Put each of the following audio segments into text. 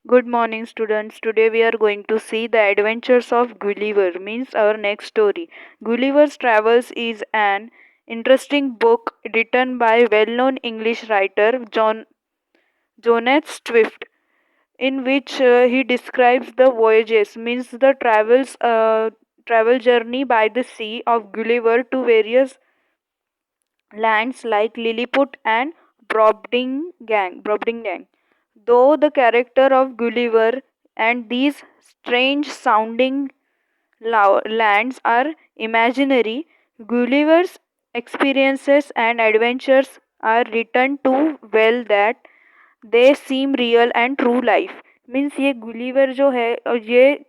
Good morning, students. Today we are going to see the adventures of Gulliver, means our next story. Gulliver's Travels is an interesting book written by well-known English writer Jonas Swift, in which he describes the voyages, means the travel journey by the sea of Gulliver to various lands like Lilliput and Brobdingnag. Though the character of Gulliver and these strange sounding lands are imaginary, Gulliver's experiences and adventures are written too well that they seem real and true life. Means ये Gulliver जो है ये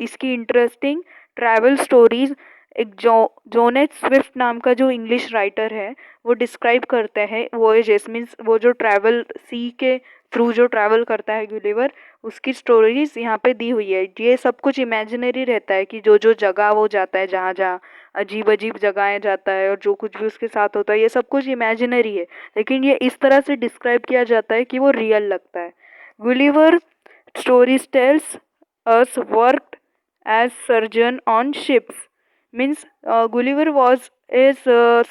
इसकी interesting travel stories एक जोनेट Swift नाम का जो English writer है वो डिस्क्राइब करते हैं वोएजेस मीन्स वो जो ट्रैवल सी के थ्रू जो ट्रैवल करता है गुलिवर उसकी स्टोरीज यहाँ पे दी हुई है। ये सब कुछ इमेजिनरी रहता है कि जो जो जगह वो जाता है जहाँ जहाँ अजीब अजीब जगहें जाता है और जो कुछ भी उसके साथ होता है ये सब कुछ इमेजिनरी है, लेकिन ये इस तरह से डिस्क्राइब किया जाता है कि वो रियल लगता है। Gulliver stories tells us worked as surgeon on ships means Gulliver was is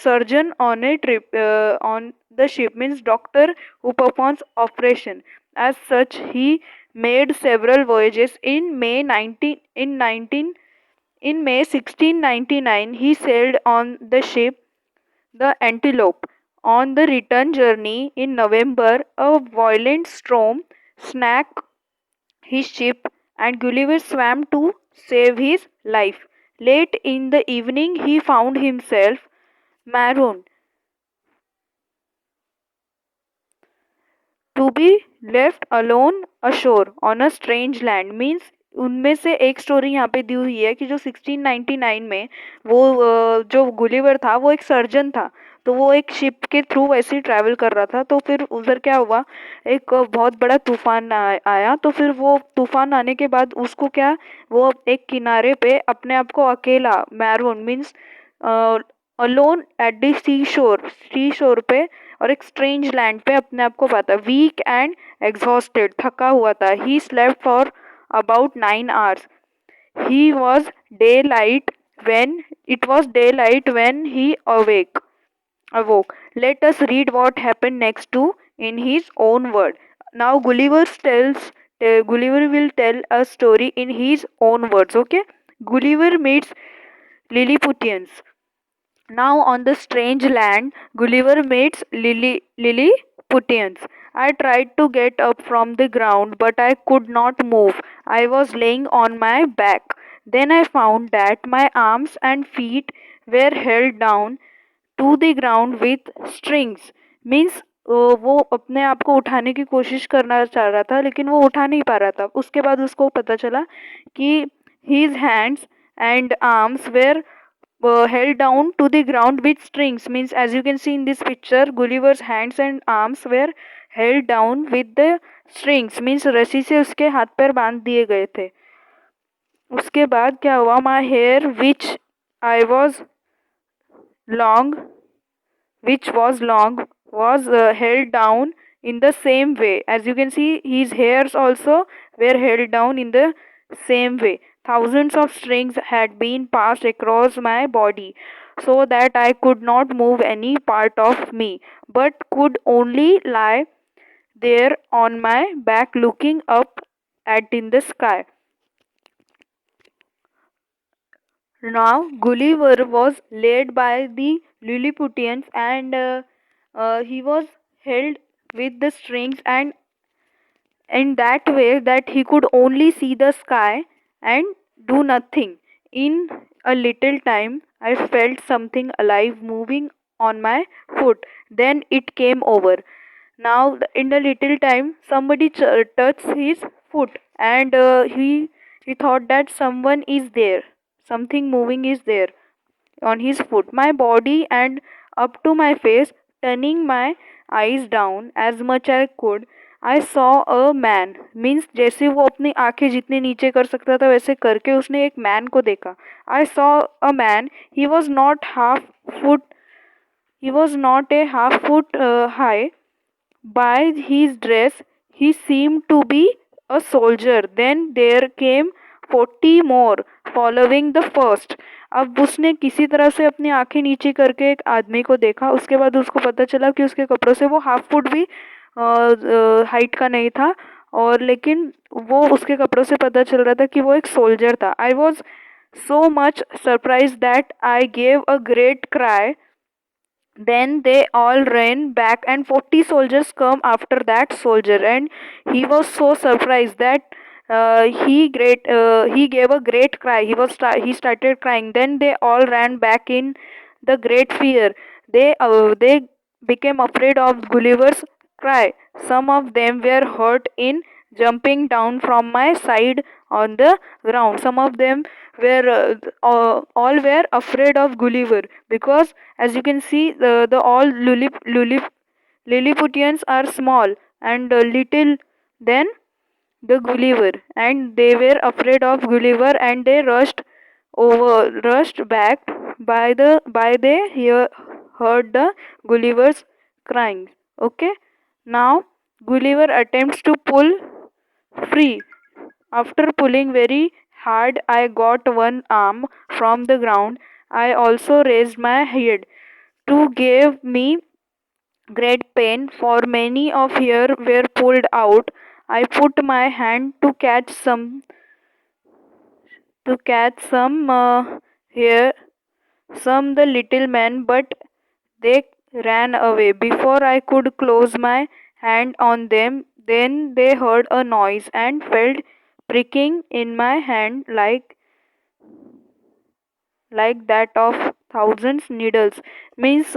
surgeon on a trip on the ship means doctor who performs operation. As such, he made several voyages. In May 1699, he sailed on the ship the Antelope. On the return journey in November, a violent storm snapped his ship and Gulliver swam to save his life. Late in the evening, he found himself marooned. To be left alone ashore on a strange land means उनमें से एक story यहाँ पे दी हुई है कि जो 1699 में वो जो गुलिवर था वो एक सर्जन था, तो वो एक शिप के थ्रू वैसे ही ट्रैवल कर रहा था। तो फिर उधर क्या हुआ, एक बहुत बड़ा तूफान आया। तो फिर वो तूफान आने के बाद उसको क्या, वो एक किनारे पे अपने आप को अकेला maroon means alone at the sea shore पे और एक स्ट्रेंज लैंड पे अपने आप को पाता, वीक एंड एग्जॉस्टेड थका हुआ था। He slept for about 9 hours. He was daylight when it was daylight when he awoke. Let us read what happened next to in his own word. Now Gulliver will tell a story in his own words. Okay, Gulliver meets Lilliputians. Now on the strange land, Gulliver meets Lilliputians. I tried to get up from the ground, but I could not move. I was laying on my back. Then I found that my arms and feet were held down to the ground with strings. Means वो अपने आप को उठाने की कोशिश करना चाह रहा था लेकिन वो उठा नहीं पा रहा था। उसके बाद उसको पता चला कि his hands and arms were held down to the ground with strings. Means as you can see in this picture, Gulliver's hands and arms were held down with the strings. Means रस्सी से उसके हाथ पैर बांध दिए गए थे। उसके बाद क्या हुआ, my hair long which was long was held down in the same way. As you can see, his hairs also were held down in the same way. Thousands of strings had been passed across my body so that I could not move any part of me, but could only lie there on my back looking up at in the sky. Now Gulliver was led by the Lilliputians and he was held with the strings and in that way that he could only see the sky and do nothing. In a little time, I felt something alive moving on my foot. Then it came over. Now, in a little time, somebody touched his foot, and he thought that someone is there, something moving is there on his foot. My body and up to my face, turning my eyes down as much as I could, I saw a man. Means जैसे वो अपनी आंखें जितने नीचे कर सकता था वैसे करके उसने एक मैन को देखा। I saw a man. He was not foot. He was not a half foot high. By his dress, he seemed to be a soldier. Then there came 40 more following the first. अब उसने किसी तरह से अपनी आंखें नीचे करके एक आदमी को देखा. उसके बाद उसको पता चला कि उसके कपड़ों से वो हाफ फुट भी हाइट का नहीं था. और लेकिन वो उसके कपड़ों से पता चल रहा था कि वो एक सोल्जर था. I was so much surprised that I gave a great cry. Then they all ran back, and 40 soldiers come after that soldier, and he was so surprised that he gave a great cry. He started crying. Then they all ran back in the great fear. They became afraid of Gulliver's cry. Some of them were hurt in jumping down from my side on the ground. Some of them were all were afraid of Gulliver, because as you can see, the all Lilliputians are small and little than the Gulliver, and they were afraid of Gulliver, and they rushed back. By they heard the Gulliver's crying. Okay, now Gulliver attempts to pull free. After pulling very hard, I got one arm from the ground. I also raised my head. To give me great pain, for many of hair were pulled out. I put my hand to catch some hair, some the little man, but they ran away. Before I could close my hand on them, then they heard a noise and felt pricking in my hand like that of thousands needles. Means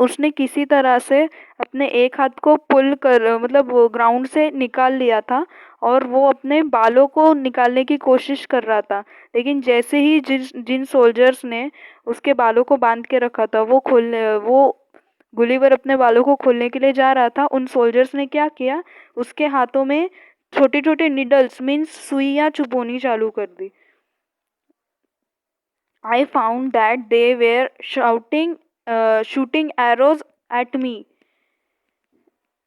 उसने किसी तरह से अपने एक हाथ को पुल कर मतलब ग्राउंड से निकाल लिया था, और वो अपने बालों को निकालने की कोशिश कर रहा था. लेकिन जैसे ही जिन सोल्जर्स ने उसके बालों को बांध के रखा था, वो गुलिवर अपने बालों को खोलने के लिए जा रहा था. उन सोल्जर्स ने क्या किया, उसके हाथों में छोटे छोटे निडल्स मीन्स सुइयां चुभोनी चालू कर दी. I found that they were shooting arrows at me.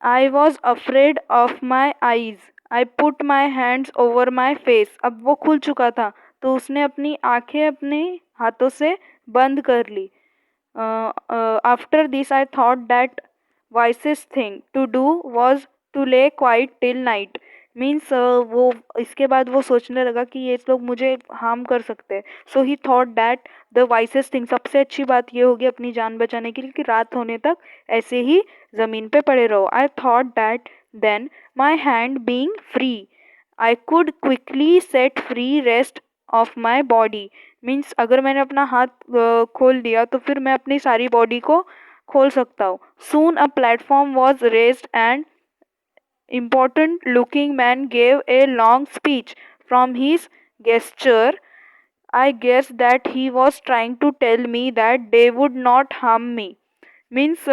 I was afraid of my eyes. I put my hands over my face. अब वो खुल चुका था, तो उसने अपनी आंखें अपने हाथों से बंद कर ली. After this, I thought that wisest thing to do was to lay quiet till night. Means वो इसके बाद वो सोचने लगा कि ये लोग मुझे हार्म कर सकते हैं. So he thought that the wisest thing, सबसे अच्छी बात ये होगी अपनी जान बचाने के लिए कि रात होने तक ऐसे ही ज़मीन पे पड़े रहो. I thought that then my hand being free, I could quickly set free rest of my body. Means अगर मैंने अपना हाथ खोल दिया तो फिर मैं अपनी सारी बॉडी को खोल सकता हूँ. Soon a platform was raised and important looking man gave a long speech. From his gesture, I guessed that he was trying to tell me that they would not harm me. Means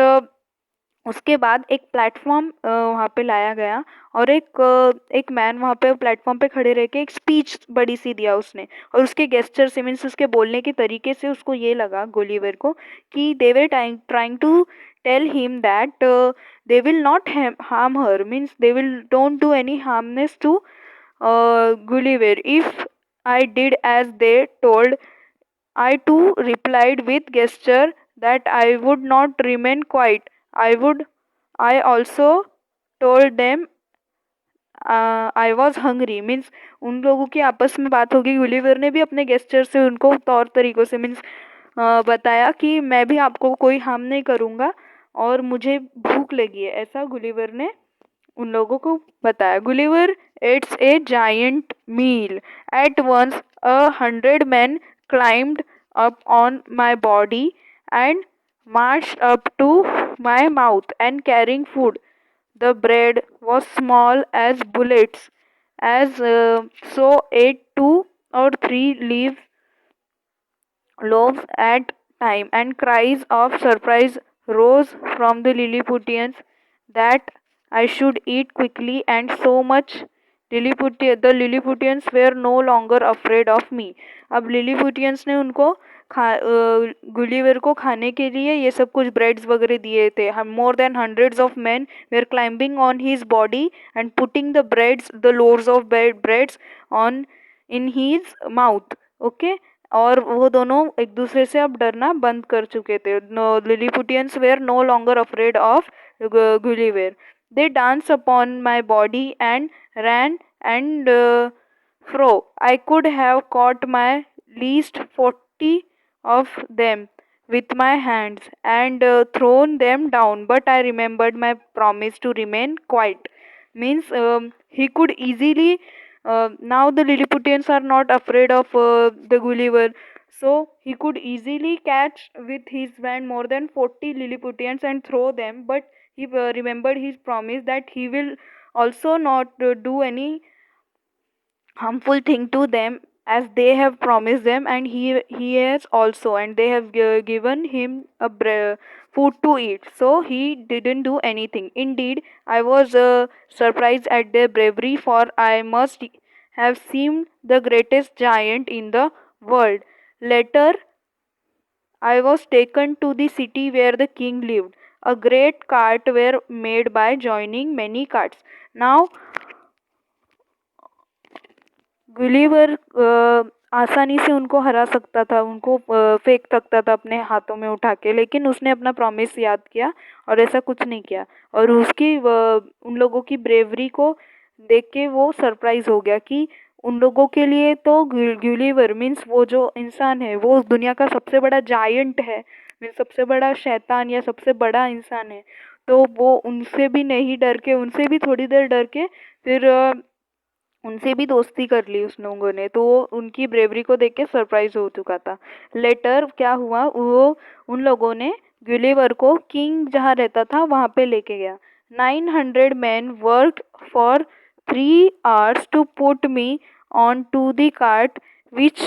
उसके बाद एक platform वहाँ पे लाया गया, और एक man वहाँ पे प्लेटफॉर्म पे खड़े रह के एक स्पीच बड़ी सी दिया उसने. और उसके गेस्चर से मीन्स उसके बोलने के तरीके से उसको ये लगा गुलिवर को कि they were trying to tell him that they will not harm her, means they will don't do any harmness to Gulliver if I did as they told. I too replied with gesture that I would not remain quiet. I also told them I was hungry. Means उन लोगों की आपस में बात होगी. Gulliver ने भी अपने गेस्चर से उनको तौर तरीकों से मीन्स बताया कि मैं भी आपको कोई हार्म नहीं करूँगा और मुझे भूख लगी है, ऐसा गुलिवर ने उन लोगों को बताया. Gulliver eats a giant meal. At once 100 men climbed up on my body and marched up to my mouth and carrying food. The bread was small as bullets, as so ate 2 or 3 loaves at time, and cries of surprise rose from the Lilliputians that I should eat quickly, and so much the Lilliputians were no longer afraid of me. अब Lilliputians ने उनको Gulliver को खाने के लिए ये सब कुछ ब्रेड्स वगैरह दिए थे. More than hundreds of men were climbing on his body and putting the loaves of breads on in his mouth. Okay. और वो दोनों एक दूसरे से अब डरना बंद कर चुके थे. Lilliputians were no longer afraid of Gulliver. They danced upon my body and ran and fro. I could have caught my least 40 of them with my hands and thrown them down, but I remembered my promise to remain quiet. Means he could easily. Now the Lilliputians are not afraid of the Gulliver, so he could easily catch with his band more than 40 Lilliputians and throw them. But he remembered his promise that he will also not do any harmful thing to them as they have promised them, and he has also, and they have given him a food to eat, so he didn't do anything. Indeed, I was surprised at their bravery, for I must have seemed the greatest giant in the world. Later I was taken to the city where the king lived. A great cart were made by joining many carts. Now Gulliver आसानी से उनको हरा सकता था, उनको फेंक सकता था अपने हाथों में उठा के, लेकिन उसने अपना प्रॉमिस याद किया और ऐसा कुछ नहीं किया. और उसकी उन लोगों की ब्रेवरी को देख के वो सरप्राइज हो गया कि उन लोगों के लिए तो गुलिवर मीन्स वो जो इंसान है वो दुनिया का सबसे बड़ा जायंट है, मीन्स सबसे बड़ा शैतान या सबसे बड़ा इंसान है. तो वो उनसे भी नहीं डर के, उनसे भी थोड़ी देर डर के फिर उनसे भी दोस्ती कर ली उस लोगों ने. तो उनकी ब्रेवरी को देख के सरप्राइज हो चुका था. लेटर क्या हुआ, वो उन लोगों ने गुलिवर को किंग जहाँ रहता था वहाँ पे लेके गया. 900 men worked for 3 hours to put me on to the cart which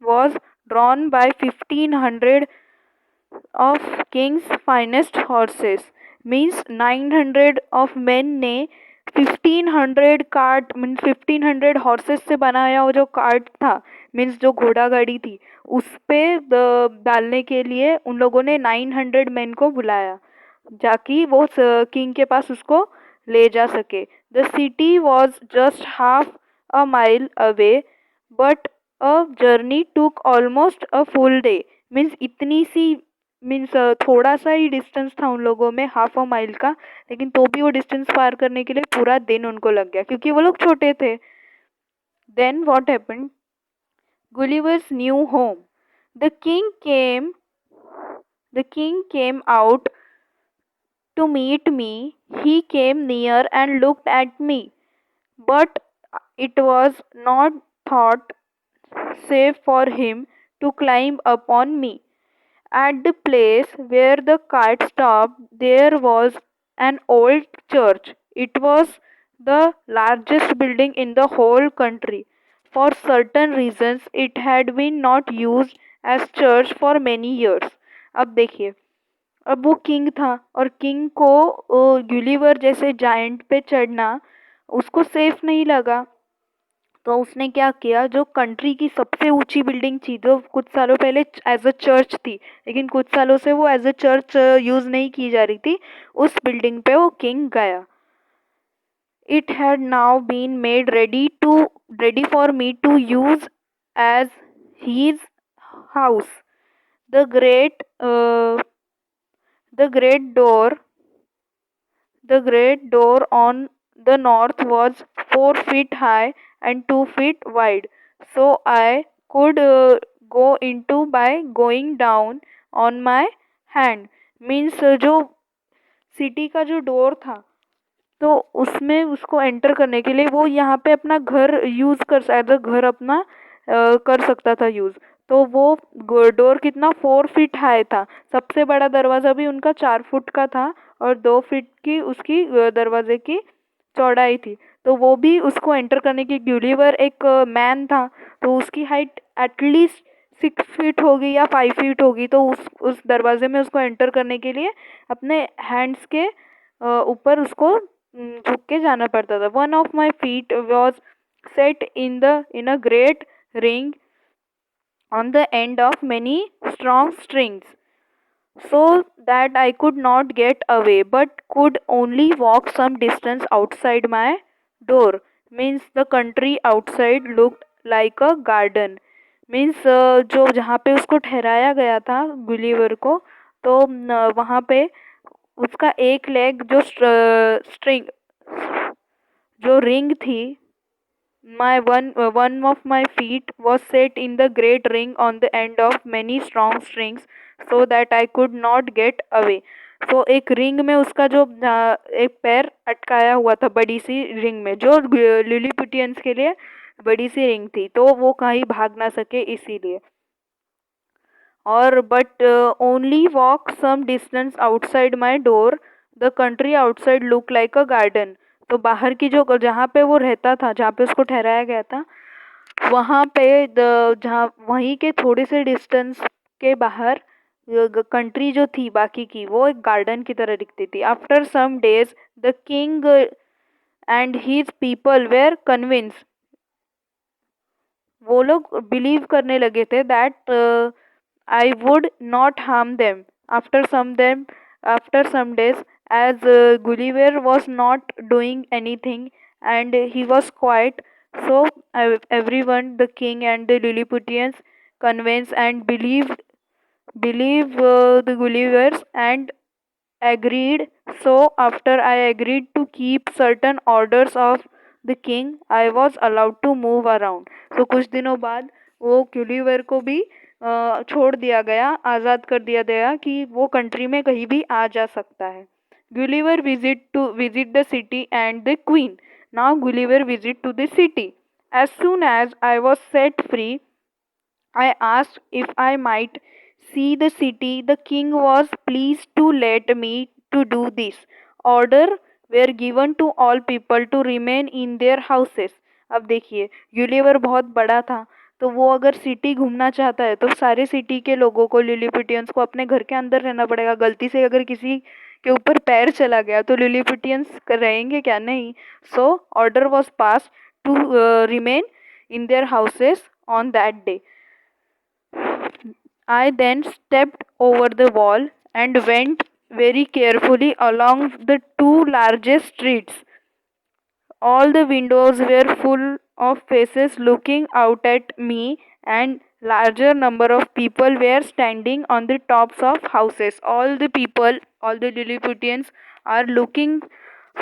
was drawn by 1500 of king's finest horses. Means 900 of men ने 1500 कार्ट मीन्स 1500 हॉर्सेस से बनाया वो जो कार्ट था, मीन्स जो घोड़ा गाड़ी थी, उस पे डालने के लिए उन लोगों ने 900 men को बुलाया जाकि वो किंग के पास उसको ले जा सके. The city was just half a mile away but a journey took almost a full day. Means इतनी सी मीन्स थोड़ा सा ही डिस्टेंस था उन लोगों में, हाफ अ माइल का, लेकिन तो भी वो डिस्टेंस पार करने के लिए पूरा दिन उनको लग गया क्योंकि वो लोग छोटे थे. Then what happened, Gulliver's new home. The king came the king came out to meet me. He came near and looked at me, but it was not thought safe for him to climb upon me. At the place where the cart stopped, there was an old church. It was the largest building in the whole country. For certain reasons, it had been not used as church for many years. अब देखिए, अब वो king था और king को Gulliver जैसे giant पे चढ़ना उसको सेफ नहीं लगा. तो उसने क्या किया, जो कंट्री की सबसे ऊंची बिल्डिंग थी जो कुछ सालों पहले एज अ चर्च थी, लेकिन कुछ सालों से वो एज अ चर्च यूज नहीं की जा रही थी, उस बिल्डिंग पे वो किंग गया. It had now been made ready for me to use as his house. The great The great door, the great door on the north was 4 feet high and 2 feet wide, so I could go into by going down on my hand. Means जो city का जो door था तो उसमें उसको enter करने के लिए वो यहाँ पे अपना घर यूज़ कर एज अ घर अपना कर सकता था यूज़. तो वो डोर कितना 4 फीट हाई था. सबसे बड़ा दरवाज़ा भी उनका 4 फुट का था और 2 फीट की उसकी दरवाजे की चौड़ाई थी. तो वो भी उसको एंटर करने की, गुलिवर एक मैन था तो उसकी हाइट एटलीस्ट 6 फीट होगी या 5 फीट होगी. तो उस दरवाजे में उसको एंटर करने के लिए अपने हैंड्स के ऊपर उसको झुक के जाना पड़ता था. One of my feet was set in a great ring on the end of many strong strings, so that I could not get away, but could only walk some distance outside my door. Means the country outside looked like a garden. Means जो जहाँ पे उसको ठहराया गया था Gulliver को, तो वहाँ पे उसका एक लेग जो स्ट्रिंग जो रिंग थी, my one of my feet was set in the great ring on the end of many strong strings, so that I could not get away. So एक रिंग में उसका जो एक पैर अटकाया हुआ था बड़ी सी रिंग में, जो लिलीपुटियंस के लिए बड़ी सी रिंग थी, तो वो कहीं भाग ना सके इसीलिए. और but only walk some distance outside my door, the country outside look like a garden. तो बाहर की जो जहाँ पे वो रहता था, जहाँ पे उसको ठहराया गया था, वहाँ पे जहाँ वहीं के थोड़े से डिस्टेंस के बाहर कंट्री जो थी बाकी की, वो एक गार्डन की तरह दिखती थी. After some days the king and his people were convince, वो लोग बिलीव करने लगे थे that I would not harm them. After some days, as Gulliver was not doing anything and he was quiet, so everyone, the king and the Lilliputians, convinced and believe the Gullivers and agreed. So after I agreed to keep certain orders of the king, I was allowed to move around. So कुछ दिनों बाद वो Gulliver को भी छोड़ दिया गया, आज़ाद कर दिया गया कि वो कंट्री में कहीं भी आ जा सकता है. Gulliver visit the city and the queen. Now Gulliver visit to the city. As soon as I was set free, I asked if I might see the city. The king was pleased to let me to do this. Order were given to all people to remain in their houses. अब देखिए, यूलिवर बहुत बड़ा था, तो वो अगर city घूमना चाहता है तो सारे सिटी के लोगों को, लिलीपिटियंस को, अपने घर के अंदर रहना पड़ेगा. गलती से अगर किसी के ऊपर पैर चला गया तो लिलीपिटियंस रहेंगे क्या? नहीं. So order was pass to remain in their houses on that day. I then stepped over the wall and went very carefully along the two largest streets. All the windows were full of faces looking out at me, and larger number of people were standing on the tops of houses. All the people, all the Lilliputians are looking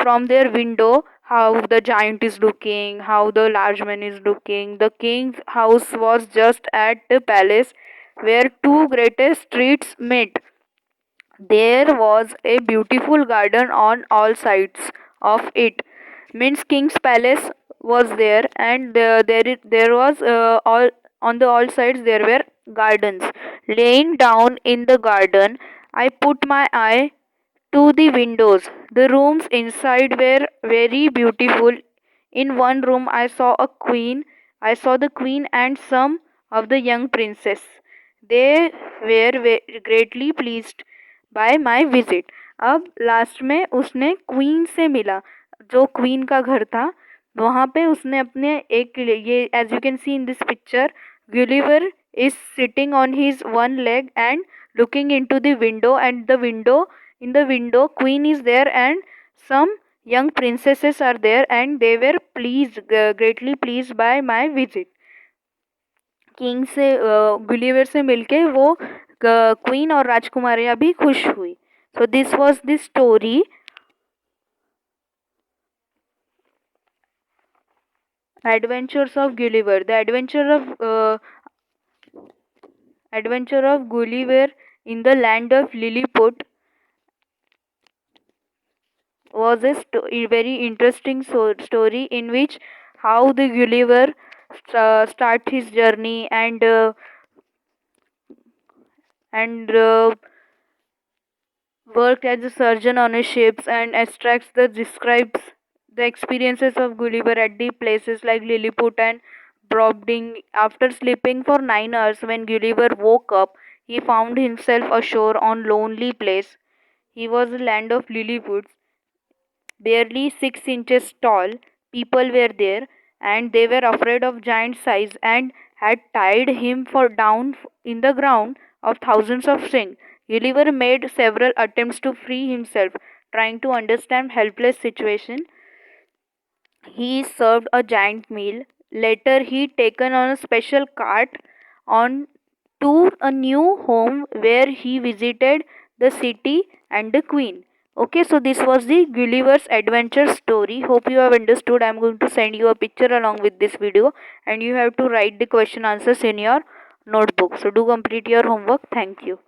from their window how the giant is looking, how the large man is looking. The king's house was just at the palace where two greatest streets met. There was a beautiful garden on all sides of it. Means King's Palace was there, and there was all on the all sides there were gardens. Laying down in the garden, I put my eye to the windows. The rooms inside were very beautiful. In one room, I saw a queen. I saw the queen and some of the young princes. They were greatly pleased by my visit. अब last में उसने queen से मिला. जो queen का घर था वहाँ पे उसने अपने एक, ये as you can see in this picture, Gulliver is sitting on his one leg and looking into the window, and in the window queen is there and some young princesses are there, and they were pleased, greatly pleased by my visit. King से Gulliver से मिलके वो queen और राजकुमारियाँ भी खुश हुई. So this was the story. Adventures of Gulliver. The adventure of Gulliver in the land of Lilliput was a very interesting story in which how the Gulliver start his journey and worked as a surgeon on his ships, and extracts the describes the experiences of Gulliver at the places like Lilliput and Brobding. After sleeping for 9 hours, when Gulliver woke up, he found himself ashore on lonely place. He was a land of Lilliput, barely 6 inches tall. People were there, and they were afraid of giant size and had tied him for down in the ground of thousands of strings. Gulliver made several attempts to free himself, trying to understand helpless situation. He served a giant meal. Later, he taken on a special cart on to a new home where he visited the city and the queen. Okay, so this was the Gulliver's Adventure story. Hope you have understood. I am going to send you a picture along with this video, and you have to write the question answers in your notebook. So do complete your homework. Thank you.